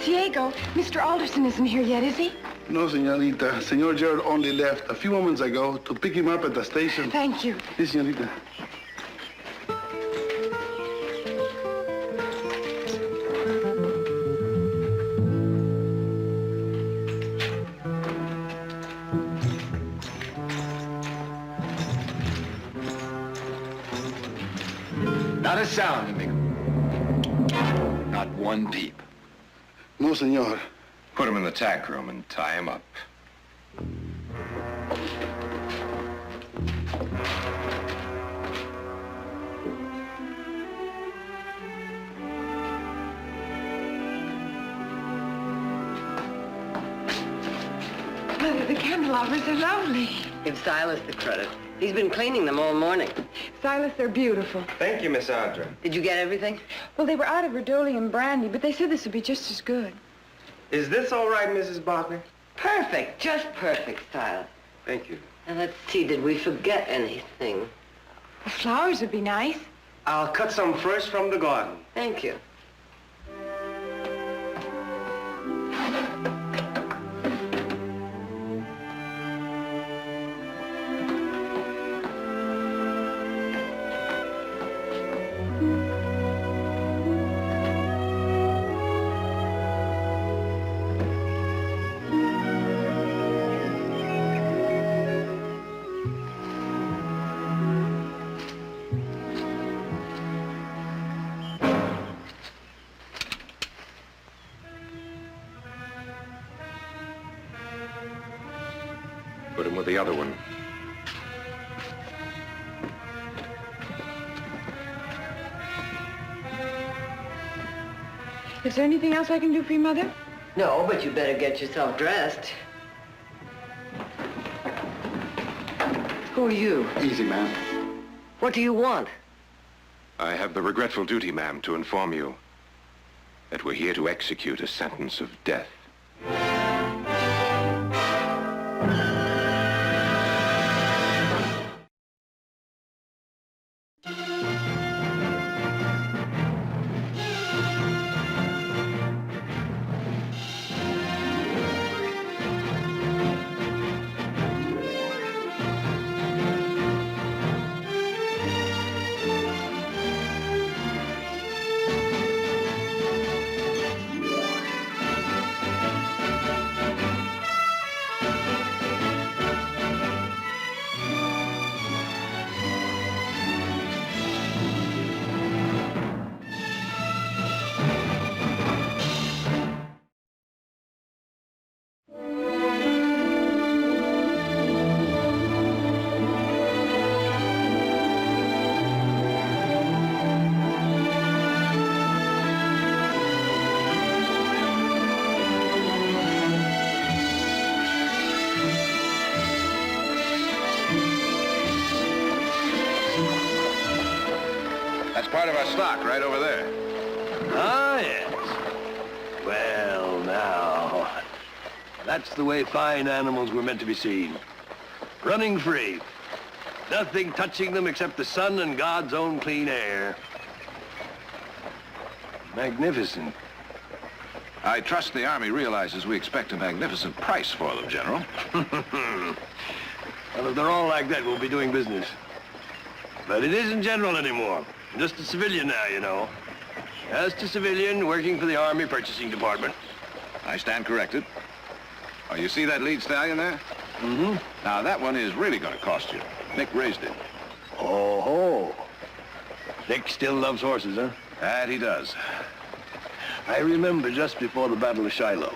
Diego, Mr. Alderson isn't here yet, is he? No, señorita. Senor Gerald only left a few moments ago to pick him up at the station. Thank you. Sí, señorita. Not a sound, amigo. Not one peep. No, senor. Put him in the tack room and tie him up. Mother, the candelabras are lovely. Give Silas the credit. He's been cleaning them all morning. Silas, they're beautiful. Thank you, Miss Audra. Did you get everything? Well, they were out of Verdoli and brandy, but they said this would be just as good. Is this all right, Mrs. Botner? Perfect. Just perfect, Silas. Thank you. Now, let's see. Did we forget anything? The flowers would be nice. I'll cut some fresh from the garden. Thank you. Put him with the other one. Is there anything else I can do for you, Mother? No, but you better get yourself dressed. Who are you? Easy, ma'am. What do you want? I have the regretful duty, ma'am, to inform you that we're here to execute a sentence of death. That's part of our stock right over there. Ah, yes. Well, now, that's the way fine animals were meant to be seen. Running free. Nothing touching them except the sun and God's own clean air. Magnificent. I trust the Army realizes we expect a magnificent price for them, General. Well, if they're all like that, we'll be doing business. But it isn't general anymore. Just a civilian now, you know. Just a civilian working for the Army Purchasing Department. I stand corrected. Oh, you see that lead stallion there? Mm-hmm. Now, that one is really going to cost you. Nick raised it. Oh-ho. Nick still loves horses, huh? That he does. I remember just before the Battle of Shiloh.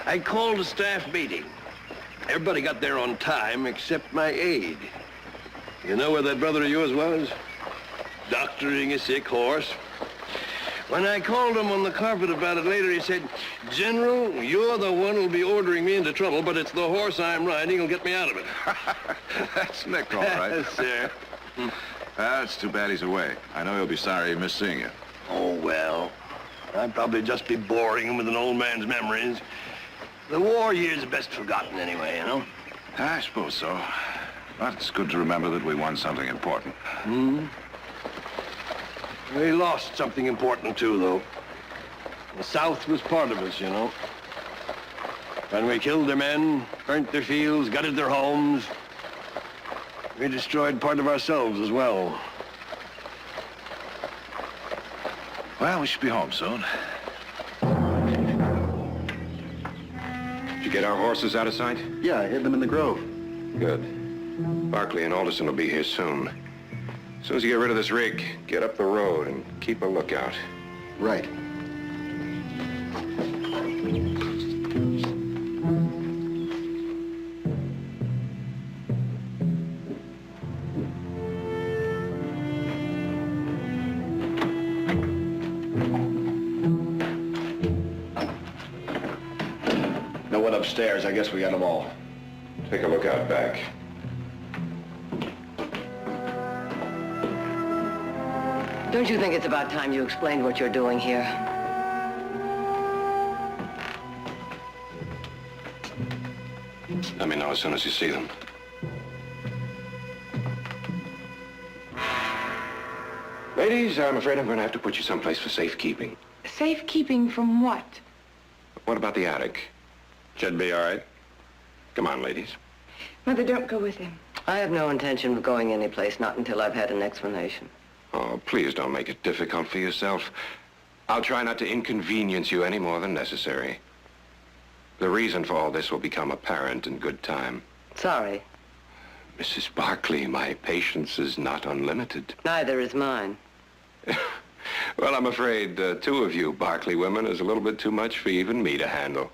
I called a staff meeting. Everybody got there on time except my aide. You know where that brother of yours was? Doctoring a sick horse. When I called him on the carpet about it later, he said, "General, you're the one who'll be ordering me into trouble, but it's the horse I'm riding who'll get me out of it." That's Nick, all right. Yes, sir. It's too bad he's away. I know he'll be sorry he missed seeing you. Oh, well. I'd probably just be boring him with an old man's memories. The war years are best forgotten anyway, you know? I suppose so. But it's good to remember that we won something important. We lost something important, too, though. The South was part of us, you know. When we killed their men, burnt their fields, gutted their homes, we destroyed part of ourselves as well. Well, we should be home soon. Did you get our horses out of sight? Yeah, I hid them in the grove. Good. Barkley and Alderson will be here soon. As soon as you get rid of this rig, get up the road and keep a lookout. Right. No one upstairs. I guess we got them all. Take a look out back. Don't you think it's about time you explained what you're doing here? Let me know as soon as you see them. Ladies, I'm afraid I'm going to have to put you someplace for safekeeping. Safekeeping from what? What about the attic? Should be all right. Come on, ladies. Mother, don't go with him. I have no intention of going anyplace, not until I've had an explanation. Oh, please don't make it difficult for yourself. I'll try not to inconvenience you any more than necessary. The reason for all this will become apparent in good time. Sorry. Mrs. Barkley, my patience is not unlimited. Neither is mine. Well, I'm afraid two of you Barkley women is a little bit too much for even me to handle.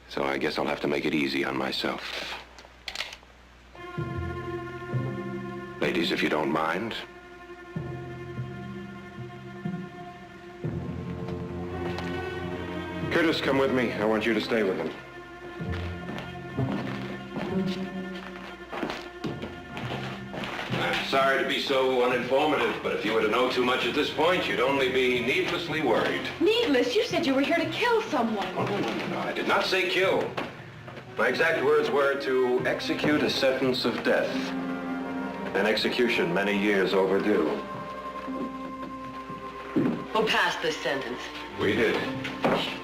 So I guess I'll have to make it easy on myself. Ladies, if you don't mind. Curtis, come with me. I want you to stay with him. I'm sorry to be so uninformative, but if you were to know too much at this point, you'd only be needlessly worried. Needless, you said you were here to kill someone. Oh, no, I did not say kill. My exact words were to execute a sentence of death. An execution many years overdue. Who passed this sentence? We did.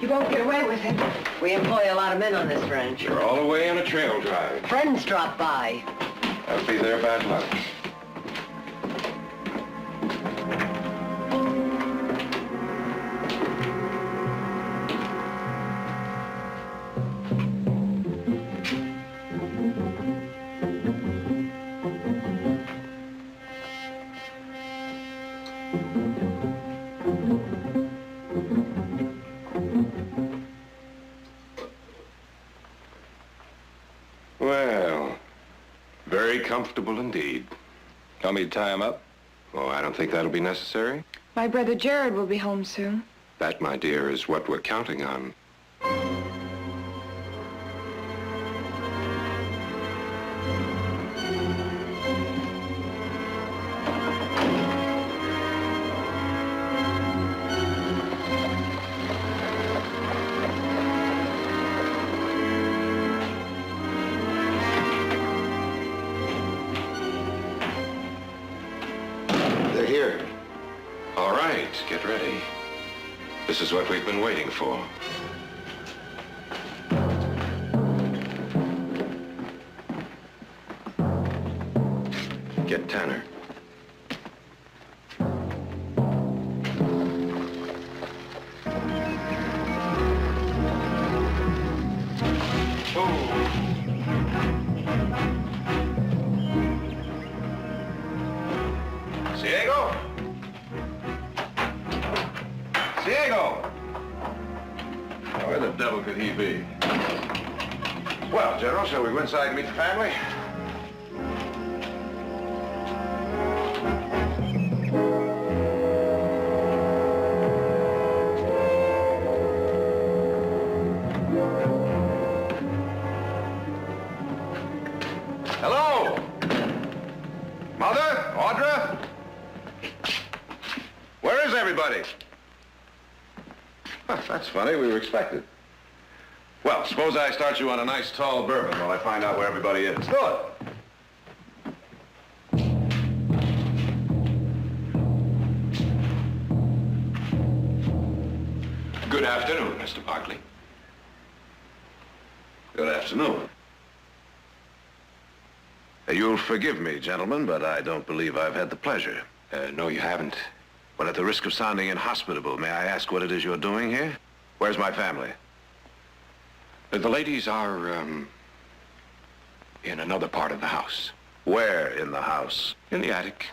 You won't get away with it. We employ a lot of men on this ranch. You're all away on a trail drive. Friends drop by. That'll be their bad luck. Well, very comfortable indeed. Tell me to tie him up? Oh, I don't think that'll be necessary. My brother Jared will be home soon. That, my dear, is what we're counting on. They're here. All right, get ready. This is what we've been waiting for. Get Tanner. Diego? Diego! Where the devil could he be? Well, General, shall we go inside and meet the family? Hello? Mother? Audra? Where is everybody? Huh, that's funny. We were expected. Well, suppose I start you on a nice tall bourbon while I find out where everybody is. Do it. Good afternoon, Mr. Barkley. Good afternoon. You'll forgive me, gentlemen, but I don't believe I've had the pleasure. No, you haven't. But at the risk of sounding inhospitable, may I ask what it is you're doing here? Where's my family? The ladies are, in another part of the house. Where in the house? In the attic.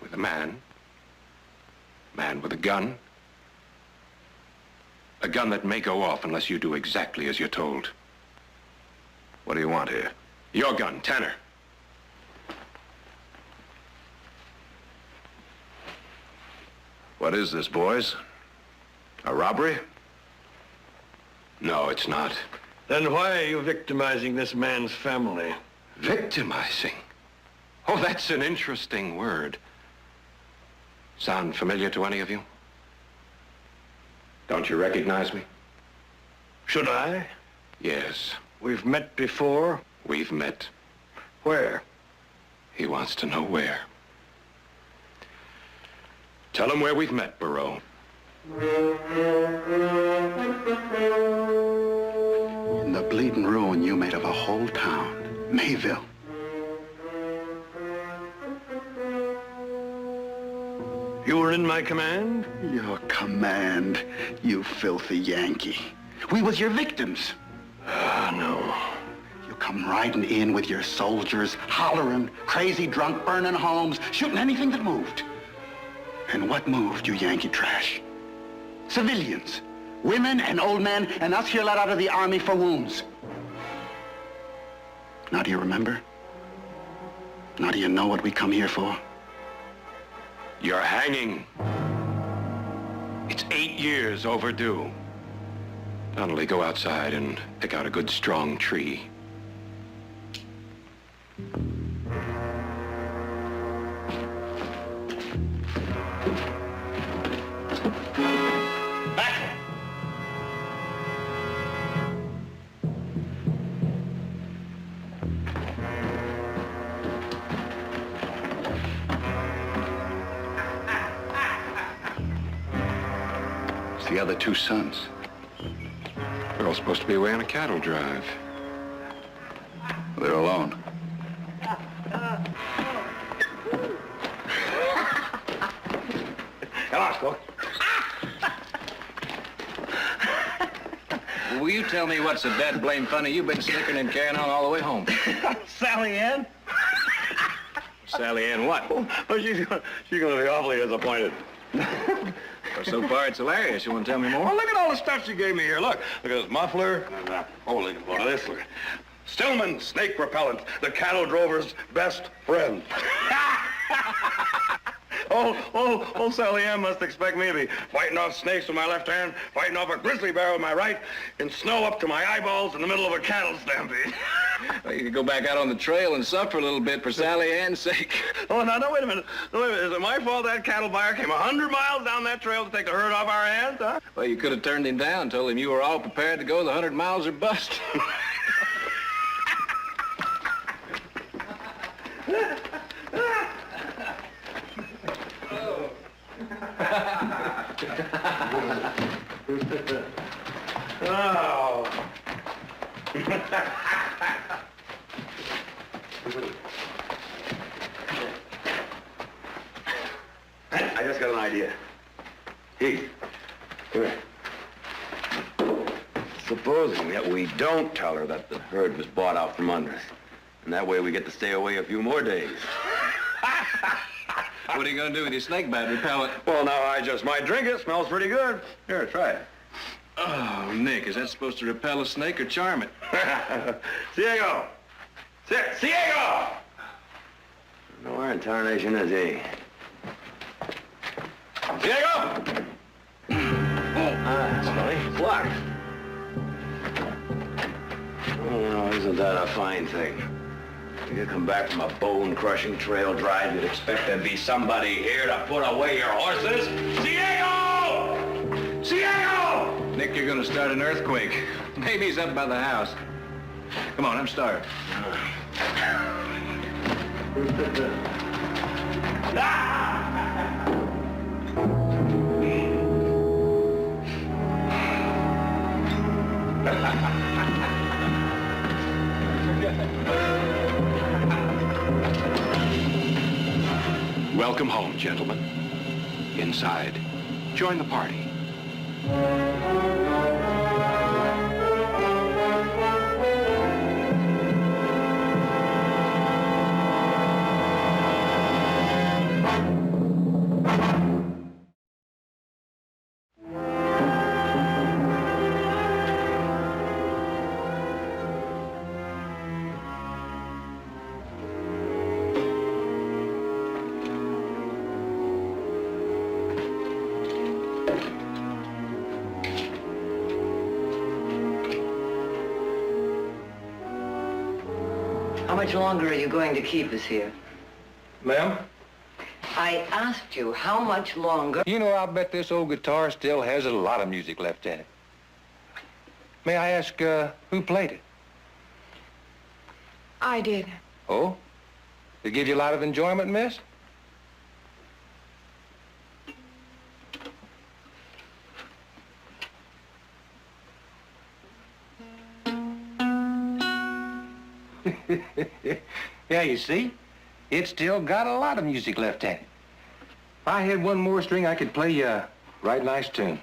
With a man. Man with a gun. A gun that may go off unless you do exactly as you're told. What do you want here? Your gun, Tanner. What is this, boys? A robbery? No, it's not. Then why are you victimizing this man's family? Victimizing? Oh, that's an interesting word. Sound familiar to any of you? Don't you recognize me? Should I? Yes, We've met before. we've met. Where? He wants to know where. Tell him where we've met, Barreau. In the bleeding ruin you made of a whole town, Mayville. You were in my command? Your command, you filthy Yankee. We was your victims. Ah, no. You come riding in with your soldiers, hollering, crazy drunk, burning homes, shooting anything that moved. And what moved, you Yankee trash? Civilians, women and old men, and us here let out of the army for wounds. Now do you remember? Now do you know what we come here for? You're hanging. It's 8 years overdue. Donnelly, go outside and pick out a good strong tree. It's the other two sons. They're all supposed to be away on a cattle drive. They're alone. Come on, Squawk. Will you tell me what's so dead blame funny you've been snickering and carrying on all the way home? Sally Ann? Sally Ann what? Oh, she's gonna be awfully disappointed. So far, it's hilarious. You want to tell me more? Oh, look at all the stuff she gave me here. Look at this muffler. And, look at this. Look. Stillman snake repellent, the cattle drover's best friend. Oh, Sally Ann must expect me to be fighting off snakes with my left hand, fighting off a grizzly bear with my right, in snow up to my eyeballs in the middle of a cattle stampede. Well, you could go back out on the trail and suffer a little bit for Sally Ann's sake. Oh, no, wait a minute. No, wait a minute. Is it my fault that cattle buyer came 100 miles down that trail to take the herd off our hands, huh? Well, you could have turned him down, told him you were all prepared to go the 100 miles or bust. Oh. I just got an idea. Hey, come here. Supposing that we don't tell her that the herd was bought out from under us, and that way we get to stay away a few more days. What are you going to do with your snake bite repellent? Well, now I just might drink it. Smells pretty good. Here, try it. Oh, Nick, is that supposed to repel a snake or charm it? Ciego! Ciego! No, where in tarnation is he? Ciego! That's funny. It's locked. Oh, isn't that a fine thing? When you come back from a bone-crushing trail drive, you'd expect there'd be somebody here to put away your horses. Ciego! Ciego! Nick, you're going to start an earthquake. Maybe he's up by the house. Come on, I'm starved. Welcome home, gentlemen. Inside. Join the party. How much longer are you going to keep us here? Ma'am? I asked you how much longer. You know, I'll bet this old guitar still has a lot of music left in it. May I ask, who played it? I did. Oh? Did it give you a lot of enjoyment, miss? Yeah, you see? It's still got a lot of music left in it. If I had one more string, I could play you a right nice tune.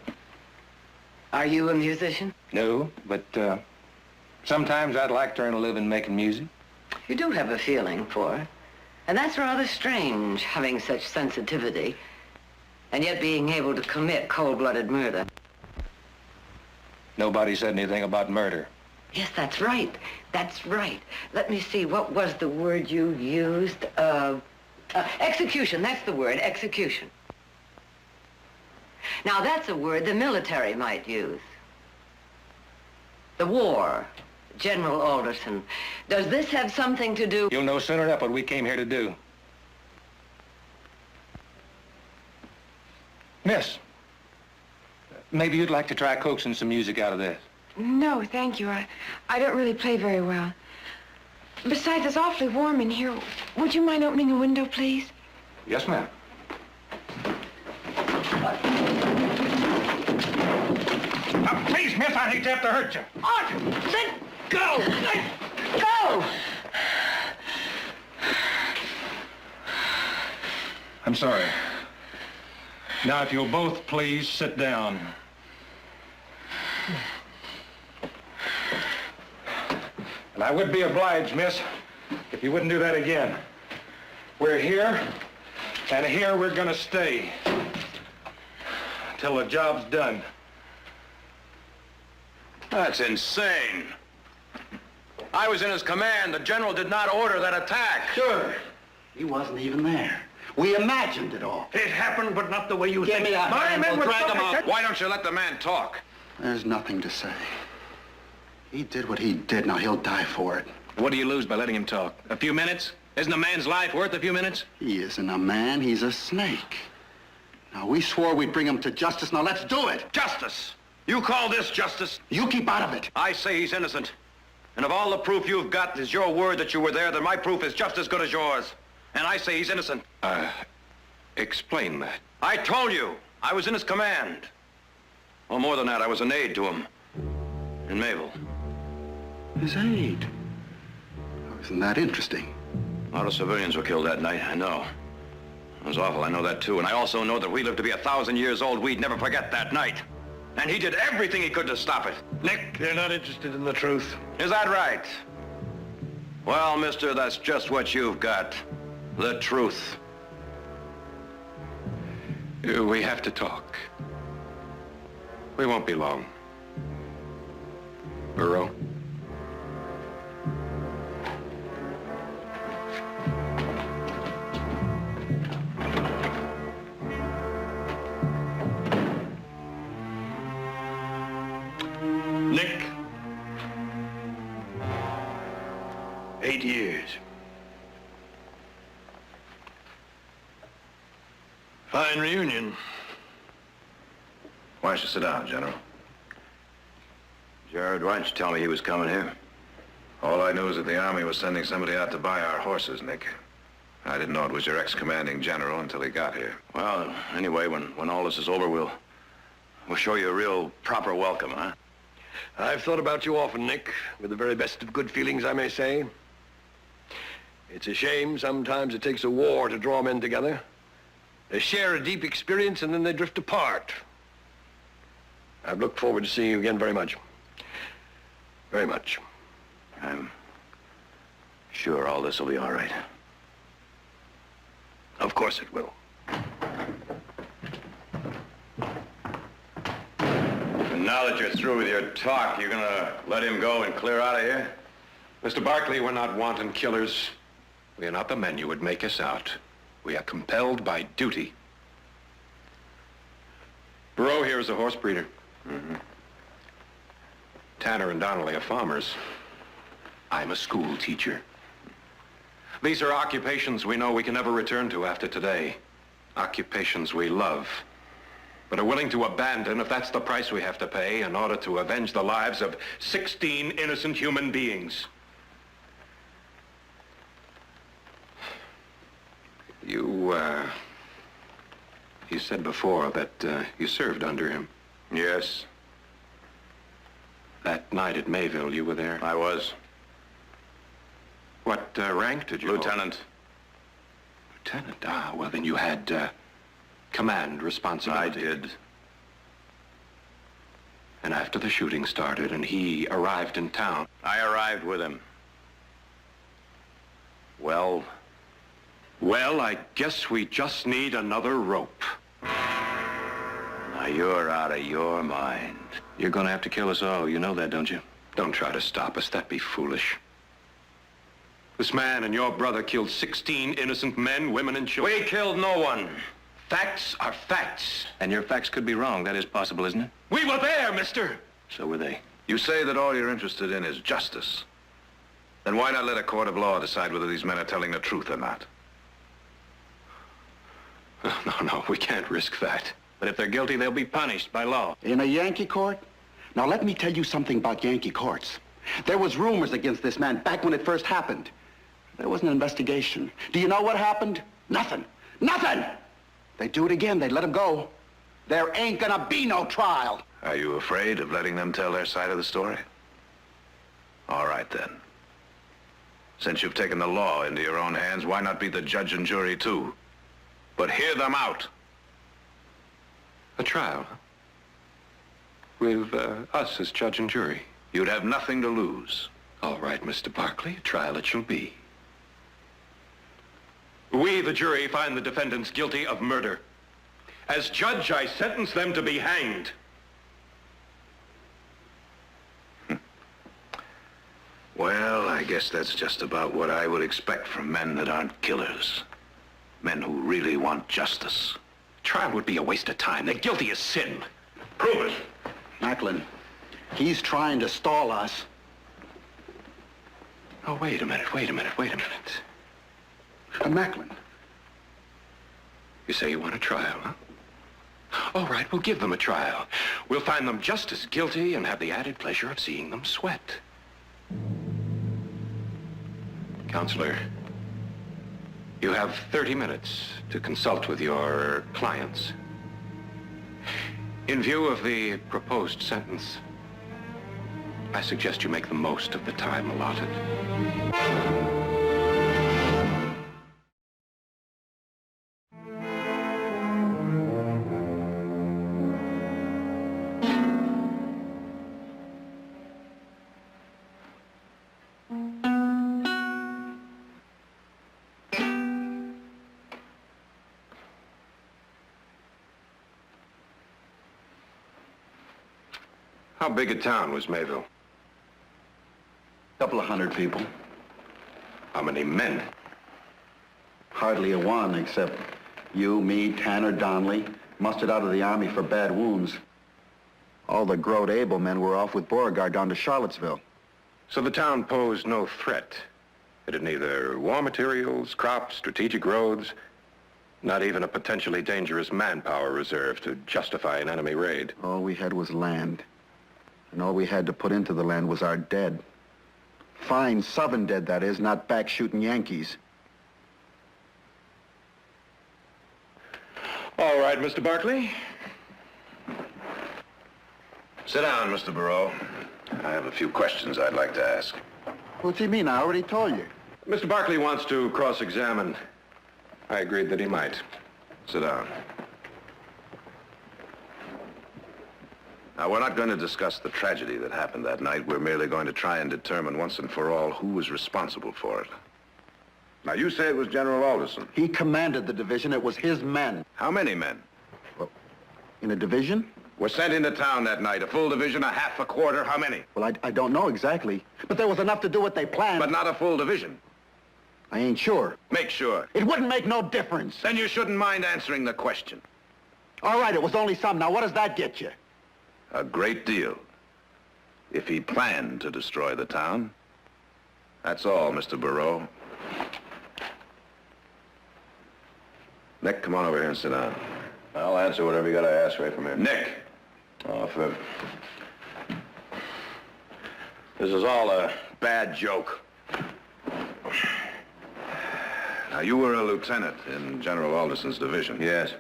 Are you a musician? No, but, sometimes I'd like to earn a living making music. You do have a feeling for it. And that's rather strange, having such sensitivity, and yet being able to commit cold-blooded murder. Nobody said anything about murder. Yes, that's right. That's right. Let me see, what was the word you used? Execution, that's the word, execution. Now, that's a word the military might use. The war, General Alderson. Does this have something to do? You'll know soon enough what we came here to do. Miss, maybe you'd like to try coaxing some music out of this. No, thank you. I don't really play very well. Besides, it's awfully warm in here. Would you mind opening a window, please? Yes, ma'am. Please, miss, I hate to have to hurt you. Arthur, let go! Let go! I'm sorry. Now, if you'll both please sit down. And I would be obliged, miss, if you wouldn't do that again. We're here, and here we're gonna stay till the job's done. That's insane. I was in his command. The general did not order that attack. Sure. He wasn't even there. We imagined it all. It happened, but not the way you Give think. me a My hand, men we'll were drag 'em out. Why don't you let the man talk? There's nothing to say. He did what he did. Now he'll die for it. What do you lose by letting him talk? A few minutes? Isn't a man's life worth a few minutes? He isn't a man. He's a snake. Now, we swore we'd bring him to justice. Now, let's do it. Justice. You call this justice? You keep out of it. I say he's innocent. And if all the proof you've got is your word that you were there, then my proof is just as good as yours. And I say he's innocent. Explain that. I told you. I was in his command. Well, more than that, I was an aide to him. And Mabel. His aide. Oh, isn't that interesting? A lot of civilians were killed that night, I know. It was awful, I know that too. And I also know that if we lived to be 1,000 years old, we'd never forget that night. And he did everything he could to stop it. Nick, they're not interested in the truth. Is that right? Well, mister, that's just what you've got. The truth. We have to talk. We won't be long. Burrow? Nick. 8 years. Fine reunion. Why don't you sit down, General? Jared, why didn't you tell me he was coming here? All I knew is that the Army was sending somebody out to buy our horses, Nick. I didn't know it was your ex-commanding general until he got here. Well, anyway, when all this is over, we'll show you a real proper welcome, huh? I've thought about you often, Nick, with the very best of good feelings, I may say. It's a shame sometimes it takes a war to draw men together. They share a deep experience and then they drift apart. I've looked forward to seeing you again very much. Very much. I'm sure all this will be all right. Of course it will. And now that you're through with your talk, you're gonna let him go and clear out of here? Mr. Barkley, we're not wanton killers. We are not the men you would make us out. We are compelled by duty. Burrow here is a horse breeder. Mm-hmm. Tanner and Donnelly are farmers. I'm a school teacher. These are occupations we know we can never return to after today. Occupations we love, but are willing to abandon if that's the price we have to pay in order to avenge the lives of 16 innocent human beings. You said before that you served under him. Yes, That night at Mayville, you were there. I was. What rank did you hold? Lieutenant. Lieutenant? Ah, well, then you had command I responsibility. did. And after the shooting started and he arrived in town. I arrived with him. Well, Well, I guess we just need another rope. now you're out of your mind. You're gonna have to kill us all. You know that, don't you? Don't try to stop us. That'd be foolish. This man and your brother killed 16 innocent men, women, and children. We killed no one. Facts are facts. And your facts could be wrong. That is possible, isn't it? We were there, mister. So were they. You say that all you're interested in is justice. Then why not let a court of law decide whether these men are telling the truth or not? No, we can't risk that. But if they're guilty, they'll be punished by law. In a Yankee court? Now, let me tell you something about Yankee courts. There was rumors against this man back when it first happened. There was an investigation. Do you know what happened? Nothing. Nothing! They'd do it again. They'd let him go. There ain't gonna be no trial. Are you afraid of letting them tell their side of the story? All right, then. Since you've taken the law into your own hands, why not be the judge and jury, too? But hear them out. A trial, huh? With us as judge and jury. You'd have nothing to lose. All right, Mr. Barkley, a trial it shall be. We, the jury, find the defendants guilty of murder. As judge, I sentence them to be hanged. Well, I guess that's just about what I would expect from men that aren't killers. Men who really want justice. Trial would be a waste of time. They're guilty as sin. Prove it. Macklin, he's trying to stall us. Oh, wait a minute. Macklin. You say you want a trial, huh? All right, we'll give them a trial. We'll find them just as guilty and have the added pleasure of seeing them sweat. Counselor, you have 30 minutes to consult with your clients. In view of the proposed sentence, I suggest you make the most of the time allotted. How big a town was Mayville? Couple of hundred people. How many men? Hardly a one, except you, me, Tanner, Donnelly, mustered out of the Army for bad wounds. All the Grode Able men were off with Beauregard down to Charlottesville. So the town posed no threat. It had neither war materials, crops, strategic roads, not even a potentially dangerous manpower reserve to justify an enemy raid. All we had was land. And all we had to put into the land was our dead. Fine Southern dead, that is, not back-shooting Yankees. All right, Mr. Barkley. Sit down, Mr. Barreau. I have a few questions I'd like to ask. What's he mean? I already told you. Mr. Barkley wants to cross-examine. I agreed that he might. Sit down. Now, we're not going to discuss the tragedy that happened that night. We're merely going to try and determine once and for all who was responsible for it. Now, you say it was General Alderson. He commanded the division. It was his men. How many men? In a division? Were sent into town that night? A full division, a half, a quarter? How many? Well, I don't know exactly. But there was enough to do what they planned. But not a full division. I ain't sure. Make sure. It wouldn't make no difference. Then you shouldn't mind answering the question. All right, it was only some. Now, what does that get you? A great deal. If he planned to destroy the town. That's all, Mr. Barreau. Nick, come on over here and sit down. I'll answer whatever you got to ask right from here. Nick! Oh, Fib. This is all a bad joke. Now, you were a lieutenant in General Alderson's division. Yes,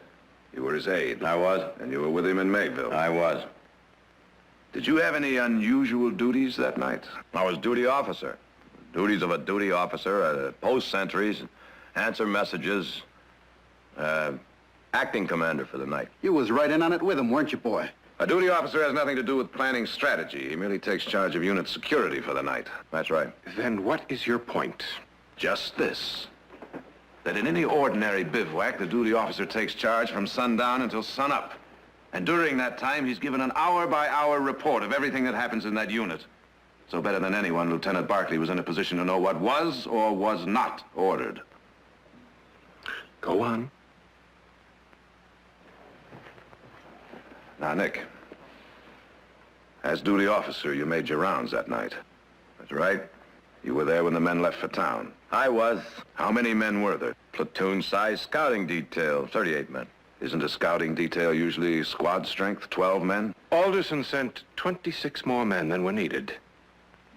You were his aide. I was. And you were with him in Mayville. I was. Did you have any unusual duties that night? I was duty officer. Duties of a duty officer, post sentries, answer messages, acting commander for the night. You was right in on it with him, weren't you, boy? A duty officer has nothing to do with planning strategy. He merely takes charge of unit security for the night. That's right. Then what is your point? Just this. That in any ordinary bivouac, the duty officer takes charge from sundown until sunup. And during that time, he's given an hour-by-hour report of everything that happens in that unit. So better than anyone, Lieutenant Barkley was in a position to know what was or was not ordered. Go on. Now, Nick, as duty officer, you made your rounds that night. That's right. You were there when the men left for town. I was. How many men were there? Platoon-sized scouting detail, 38 men. Isn't a scouting detail usually squad strength, 12 men? Alderson sent 26 more men than were needed.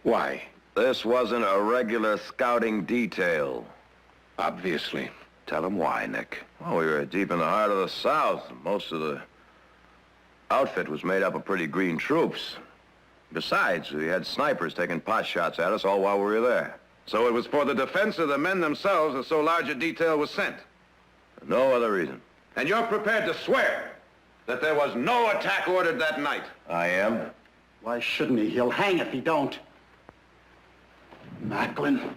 Why? This wasn't a regular scouting detail. Obviously. Tell him why, Nick. Well, we were deep in the heart of the South. Most of the outfit was made up of pretty green troops. Besides, we had snipers taking pot shots at us all while we were there. So it was for the defense of the men themselves that so large a detail was sent. No other reason. And you're prepared to swear that there was no attack ordered that night? I am. Why shouldn't he? He'll hang if he don't. Macklin.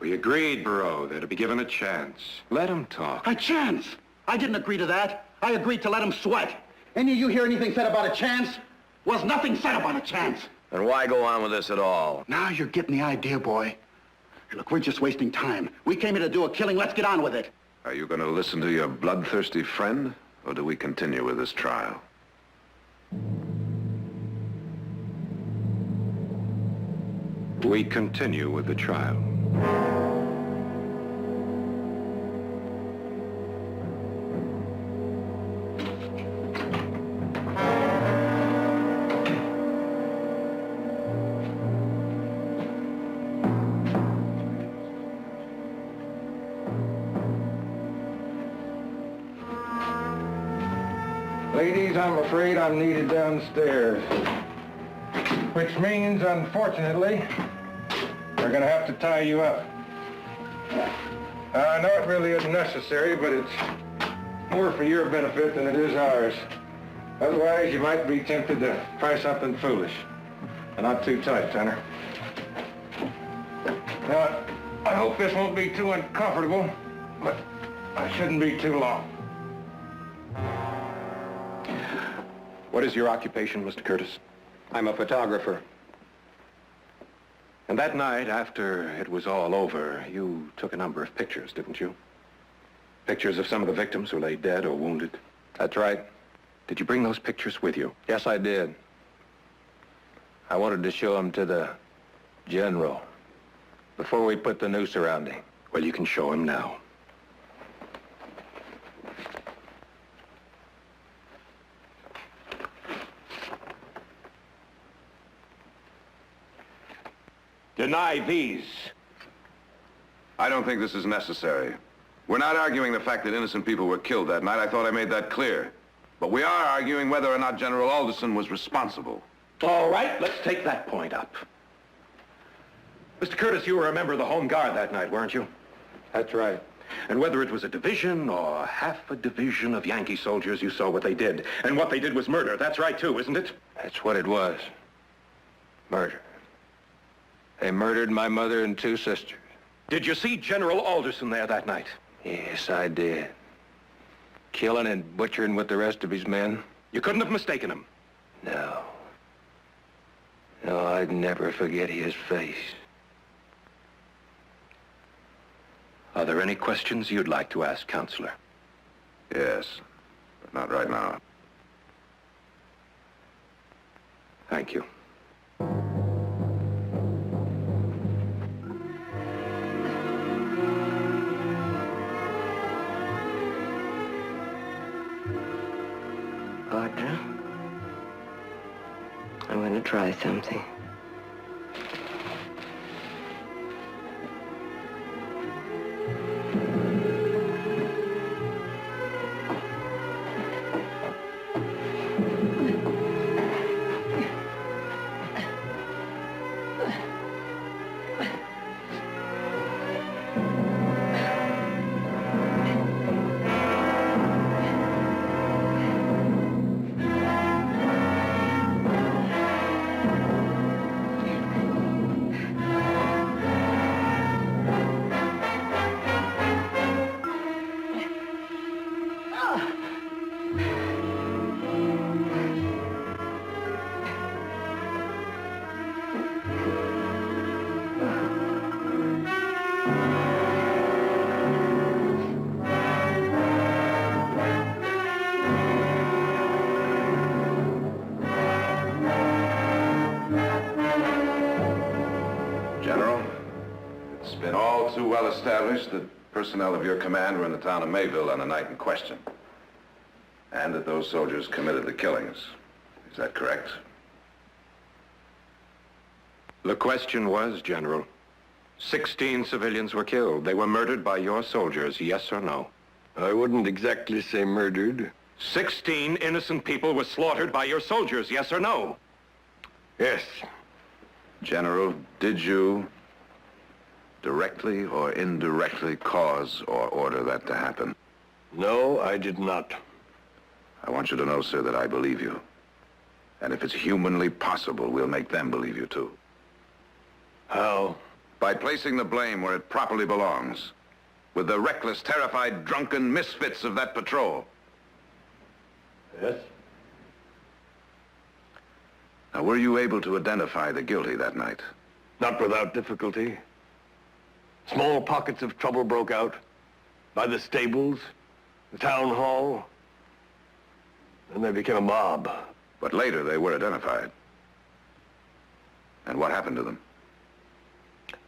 We agreed, Barreau, they're to be given a chance. Let him talk. A chance? I didn't agree to that. I agreed to let him sweat. Any of you hear anything said about a chance? Was nothing said about a chance. Then why go on with this at all? Now you're getting the idea, boy. Hey, look, we're just wasting time. We came here to do a killing. Let's get on with it. Are you going to listen to your bloodthirsty friend, or do we continue with this trial? We continue with the trial. Ladies, I'm afraid I'm needed downstairs. Which means, unfortunately, we're going to have to tie you up. I know it really isn't necessary, but it's more for your benefit than it is ours. Otherwise, you might be tempted to try something foolish. And not too tight, Tanner. Now, I hope this won't be too uncomfortable, but I shouldn't be too long. What is your occupation, Mr. Curtis? I'm a photographer. And that night, after it was all over, you took a number of pictures, didn't you? Pictures of some of the victims who lay dead or wounded. That's right. Did you bring those pictures with you? Yes, I did. I wanted to show them to the general before we put the noose around him. Well, you can show him now. Deny these. I don't think this is necessary. We're not arguing the fact that innocent people were killed that night. I thought I made that clear. But we are arguing whether or not General Alderson was responsible. All right, let's take that point up. Mr. Curtis, you were a member of the Home Guard that night, weren't you? That's right. And whether it was a division or half a division of Yankee soldiers, you saw what they did. And what they did was murder. That's right, too, isn't it? That's what it was. Murder. They murdered my mother and 2 sisters. Did you see General Alderson there that night? Yes, I did. Killing and butchering with the rest of his men? You couldn't have mistaken him. No. No, I'd never forget his face. Are there any questions you'd like to ask, Counselor? Yes, but not right now. Thank you. Audra, I'm going to try something. General, it's been all too well established that personnel of your command were in the town of Mayville on the night in question, and that those soldiers committed the killings. Is that correct? The question was, General, 16 civilians were killed. They were murdered by your soldiers, yes or no? I wouldn't exactly say murdered. 16 innocent people were slaughtered by your soldiers, yes or no? Yes. General, did you directly or indirectly cause or order that to happen? No, I did not. I want you to know, sir, that I believe you. And if it's humanly possible, we'll make them believe you, too. How? By placing the blame where it properly belongs, with the reckless, terrified, drunken misfits of that patrol. Yes? Now, were you able to identify the guilty that night? Not without difficulty. Small pockets of trouble broke out. By the stables, the town hall. Then they became a mob. But later they were identified. And what happened to them?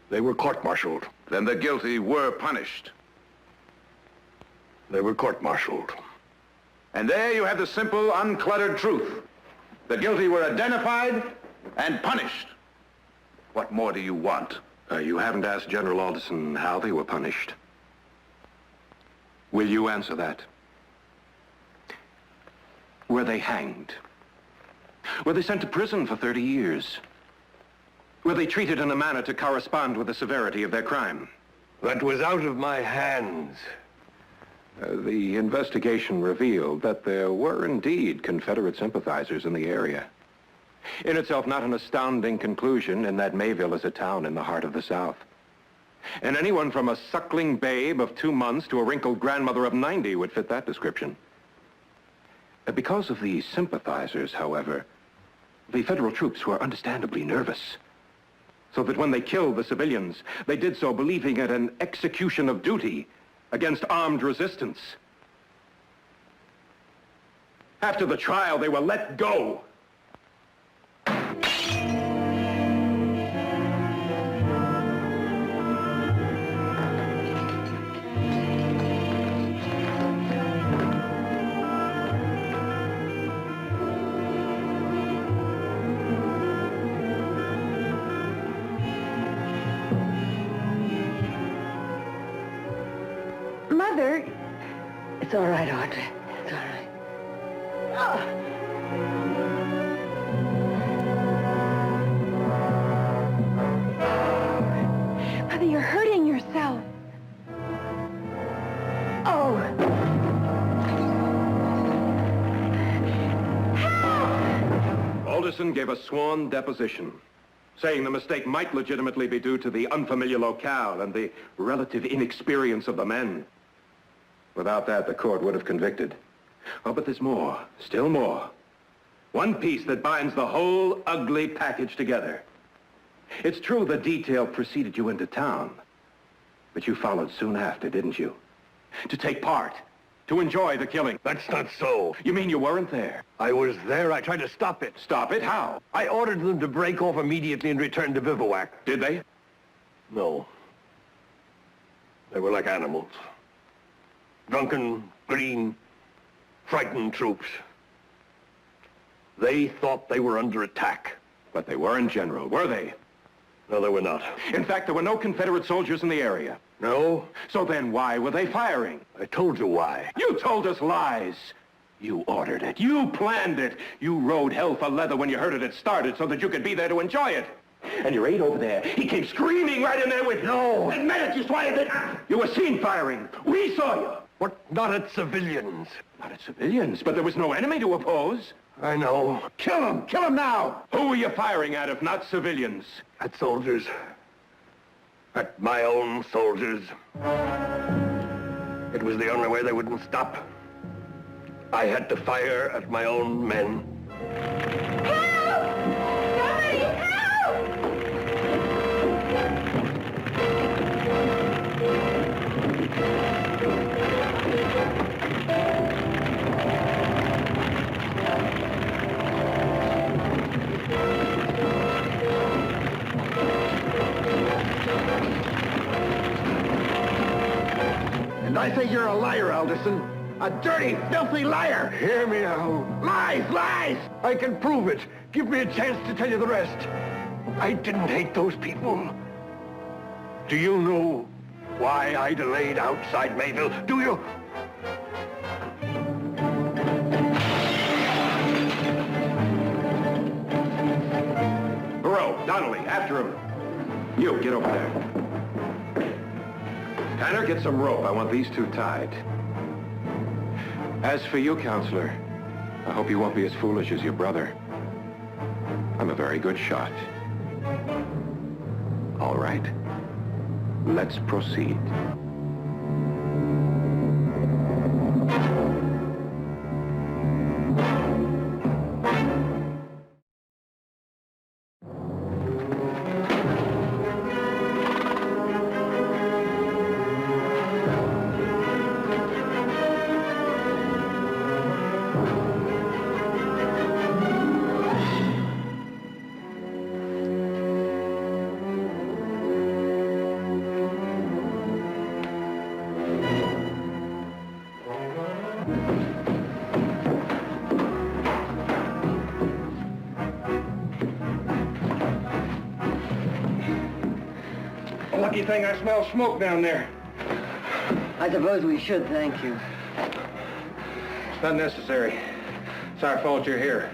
They were court-martialed. Then the guilty were punished. They were court-martialed. And there you have the simple, uncluttered truth. The guilty were identified and punished. What more do you want? You haven't asked General Alderson how they were punished. Will you answer that? Were they hanged? Were they sent to prison for 30 years? Were they treated in a manner to correspond with the severity of their crime? That was out of my hands. The investigation revealed that there were indeed Confederate sympathizers in the area. In itself, not an astounding conclusion in that Mayville is a town in the heart of the South. And anyone from a suckling babe of 2 months to a wrinkled grandmother of 90 would fit that description. Because of these sympathizers, however, the federal troops were understandably nervous. So that when they killed the civilians, they did so believing it an execution of duty against armed resistance. After the trial, they were let go. Mother, It's all right, Audrey. It's all right. Anderson gave a sworn deposition, saying the mistake might legitimately be due to the unfamiliar locale and the relative inexperience of the men. Without that, the court would have convicted. Oh, but there's more, still more. One piece that binds the whole ugly package together. It's true the detail preceded you into town, but you followed soon after, didn't you? To take part, to enjoy the killing. That's not so. You mean you weren't there? I was there. I tried to stop it. Stop it? How? I ordered them to break off immediately and return to bivouac. Did they? No. They were like animals. Drunken, green, frightened troops. They thought they were under attack. But they weren't, General, were they? No, they were not. In fact, there were no Confederate soldiers in the area. No? So then why were they firing? I told you why. You told us lies. You ordered it. You planned it. You rode hell for leather when you heard it had started so that you could be there to enjoy it. And your aide over there, he came screaming right in there with... No! Admit it, you swine! You were seen firing. We saw you. But not at civilians. Not at civilians, but there was no enemy to oppose. I know. Kill him! Kill him now! Who were you firing at if not civilians? At soldiers. At my own soldiers. It was the only way they wouldn't stop. I had to fire at my own men. Help! Somebody help! And I say you're a liar, Alderson. A dirty, filthy liar. Hear me out. Lies, lies! I can prove it. Give me a chance to tell you the rest. I didn't hate those people. Do you know why I delayed outside Mayville? Do you? Burrow, Donnelly, after him. You, get over there. Tanner, get some rope. I want these two tied. As for you, Counselor, I hope you won't be as foolish as your brother. I'm a very good shot. All right. Let's proceed. Lucky thing I smell smoke down there. I suppose we should thank you. Not necessary. It's our fault you're here.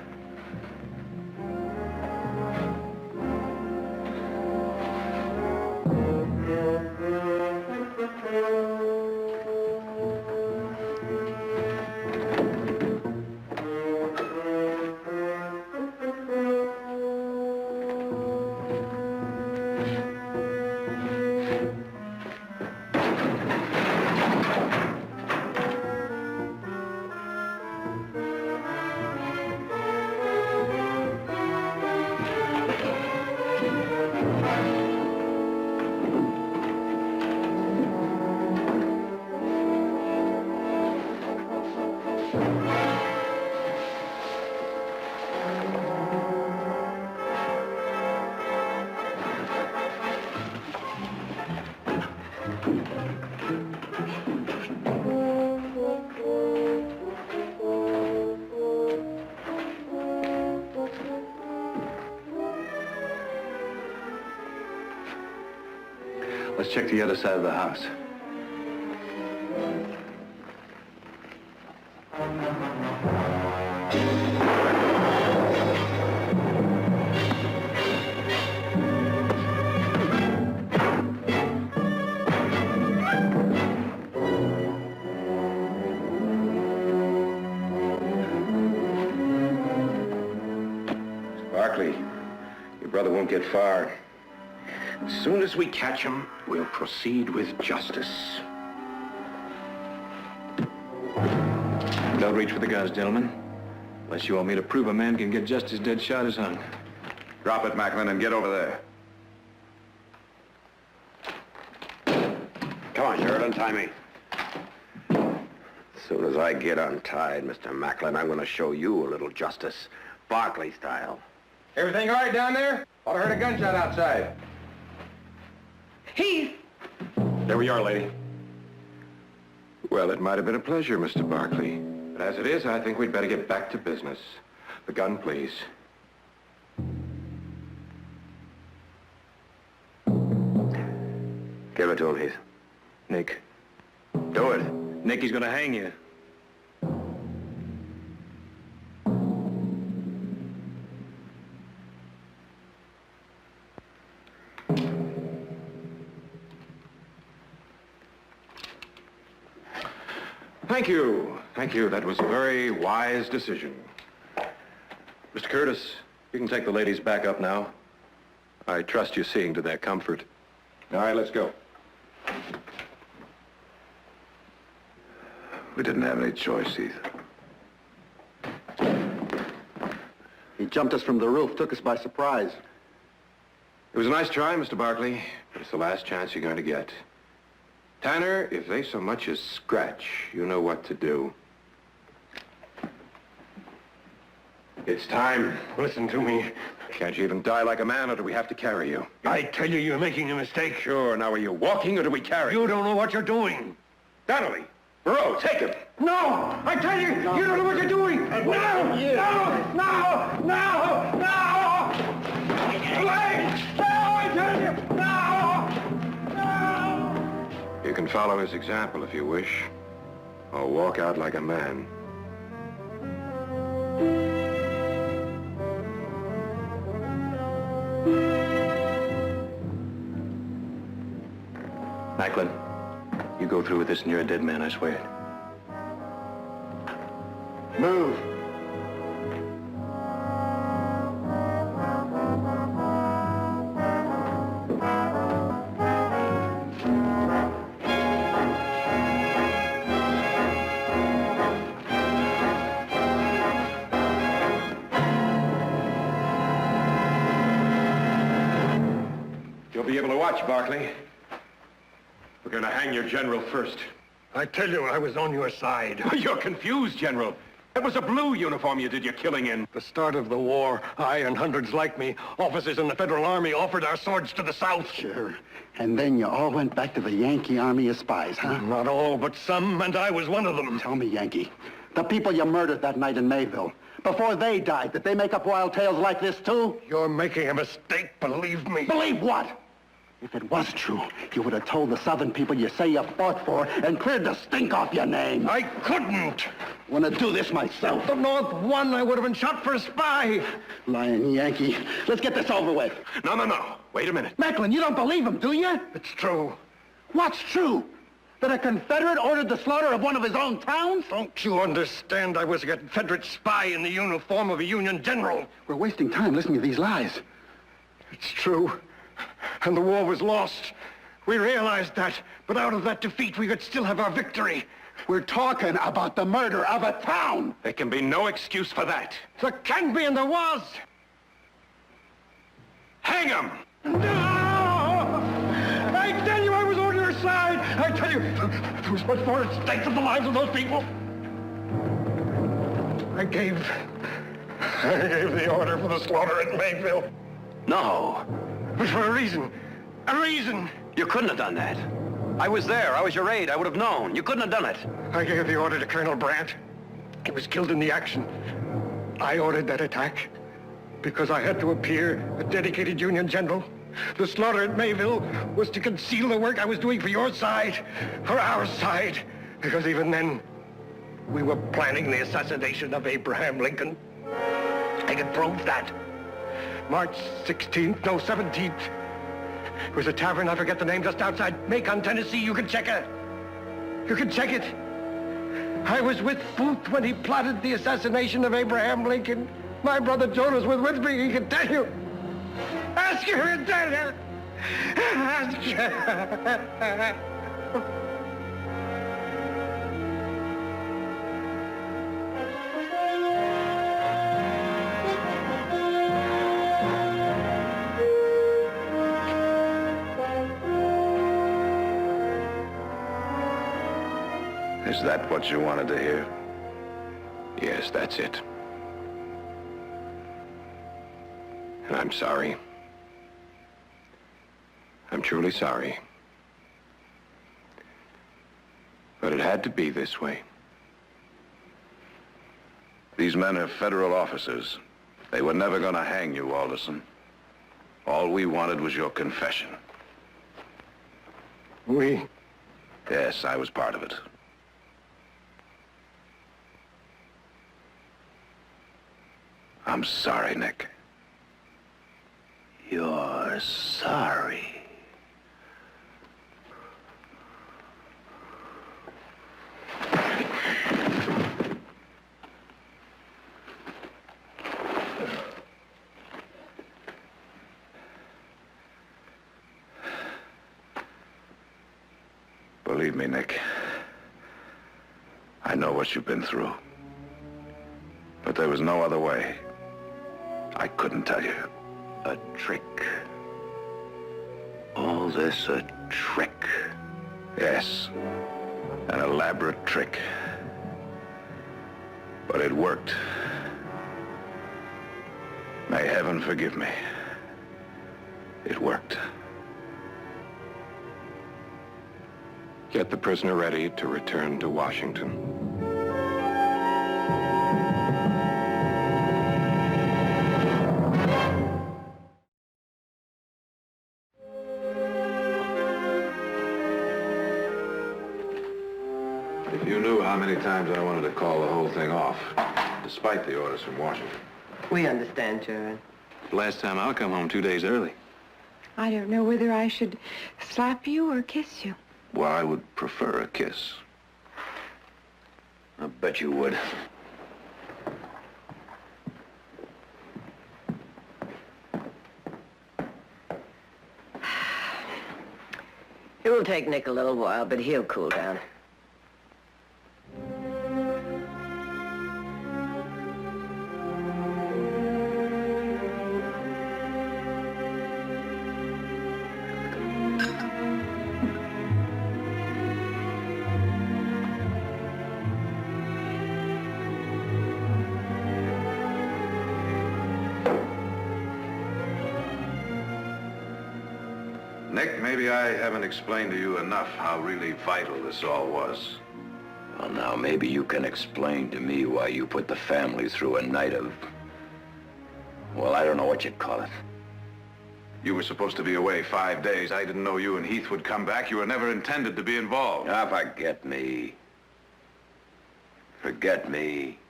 Let's check the other side of the house. Your brother won't get far. As soon as we catch him, we'll proceed with justice. Don't reach for the guns, gentlemen. Unless you want me to prove a man can get just as dead shot as hung. Drop it, Macklin, and get over there. Come on, Sheriff, untie me. As soon as I get untied, Mr. Macklin, I'm going to show you a little justice, Barkley style. Everything all right down there? Ought to heard a gunshot outside. Heath! There we are, lady. Well, it might have been a pleasure, Mr. Barkley. But as it is, I think we'd better get back to business. The gun, please. Give it to him, Heath. Nick. Do it. Nick, he's gonna hang you. Thank you. Thank you. That was a very wise decision. Mr. Curtis, you can take the ladies back up now. I trust you seeing to their comfort. All right, let's go. We didn't have any choice, Heath. He jumped us from the roof, took us by surprise. It was a nice try, Mr. Barkley, but it's the last chance you're going to get. Tanner, if they so much as scratch, you know what to do. It's time. Listen to me. Can't you even die like a man, or do we have to carry you? I tell you, you're making a mistake. Sure. Now, are you walking, or do we carry you? You don't know what you're doing. Donnelly! Burrow, take him! No! I tell you, you don't know what you're doing! No! No! No! No! No! Wait! No! I tell you! No! No! You can follow his example if you wish, or walk out like a man. Macklin, you go through with this and you're a dead man, I swear. Move. You'll be able to watch, Barkley. We're going to hang your general first. I tell you, I was on your side. You're confused, General. It was a blue uniform you did your killing in. The start of the war, I and hundreds like me, officers in the Federal Army, offered our swords to the South. Sure. And then you all went back to the Yankee Army as spies, huh? Not all, but some, and I was one of them. Tell me, Yankee, the people you murdered that night in Mayville, before they died, did they make up wild tales like this too? You're making a mistake, believe me. Believe what? If it was true, you would have told the Southern people you say you fought for and cleared the stink off your name. I couldn't. Want to do this myself. The North won, I would have been shot for a spy. Lying Yankee. Let's get this over with. No. Wait a minute. Macklin, you don't believe him, do you? It's true. What's true? That a Confederate ordered the slaughter of one of his own towns? Don't you understand? I was a Confederate spy in the uniform of a Union general. We're wasting time listening to these lies. It's true. And the war was lost. We realized that. But out of that defeat, we could still have our victory. We're talking about the murder of a town. There can be no excuse for that. There can be, and there was. Hang him! No! I tell you, I was on your side. I tell you, there was much more at stake than the lives of those people. I gave the order for the slaughter at Mayville. No. It was for a reason. A reason. You couldn't have done that. I was there. I was your aide. I would have known. You couldn't have done it. I gave the order to Colonel Brandt. He was killed in the action. I ordered that attack because I had to appear a dedicated Union general. The slaughter at Mayville was to conceal the work I was doing for your side, for our side, because even then, we were planning the assassination of Abraham Lincoln. I can prove that. March 16th, no, 17th. It was a tavern, I forget the name, just outside Macon, Tennessee. You can check it. You can check it. I was with Booth when he plotted the assassination of Abraham Lincoln. My brother Jonas was with me, he can tell you. Ask her and tell her. Ask her. Is that what you wanted to hear? Yes, that's it. And I'm sorry. I'm truly sorry. But it had to be this way. These men are federal officers. They were never going to hang you, Alderson. All we wanted was your confession. We? Yes, I was part of it. I'm sorry, Nick. You're sorry. Believe me, Nick, I know what you've been through. But there was no other way. I couldn't tell you. A trick. All this a trick. Yes, an elaborate trick. But it worked. May heaven forgive me. It worked. Get the prisoner ready to return to Washington. If you knew how many times I wanted to call the whole thing off, despite the orders from Washington. We understand, Sharon. Last time I'll come home 2 days early. I don't know whether I should slap you or kiss you. Well, I would prefer a kiss. I bet you would. It will take Nick a little while, but he'll cool down. Nick, maybe I haven't explained to you enough how really vital this all was. Well, now, maybe you can explain to me why you put the family through a night of... Well, I don't know what you'd call it. You were supposed to be away 5 days. I didn't know you and Heath would come back. You were never intended to be involved. Ah, forget me. Forget me.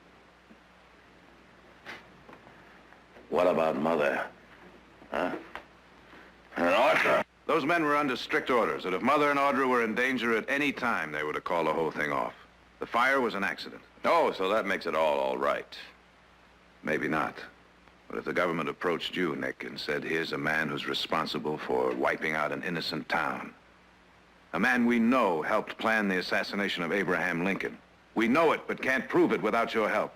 What about Mother? Huh? And Audra? Those men were under strict orders that if Mother and Audra were in danger at any time, they were to call the whole thing off. The fire was an accident. Oh, so that makes it all right. Maybe not. But if the government approached you, Nick, and said, here's a man who's responsible for wiping out an innocent town. A man we know helped plan the assassination of Abraham Lincoln. We know it, but can't prove it without your help.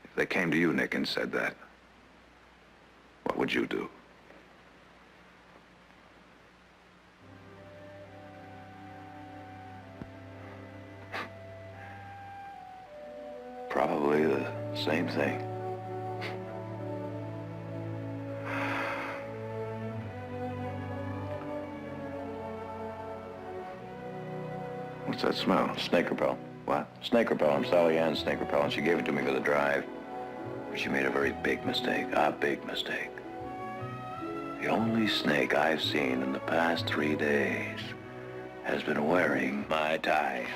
If they came to you, Nick, and said that, what would you do? Probably the same thing. What's that smell? Snake repel. What? Snake repel. I'm Sally Ann's snake repel, and she gave it to me for the drive. But she made a very big mistake. A big mistake. The only snake I've seen in the past 3 days has been wearing my tie.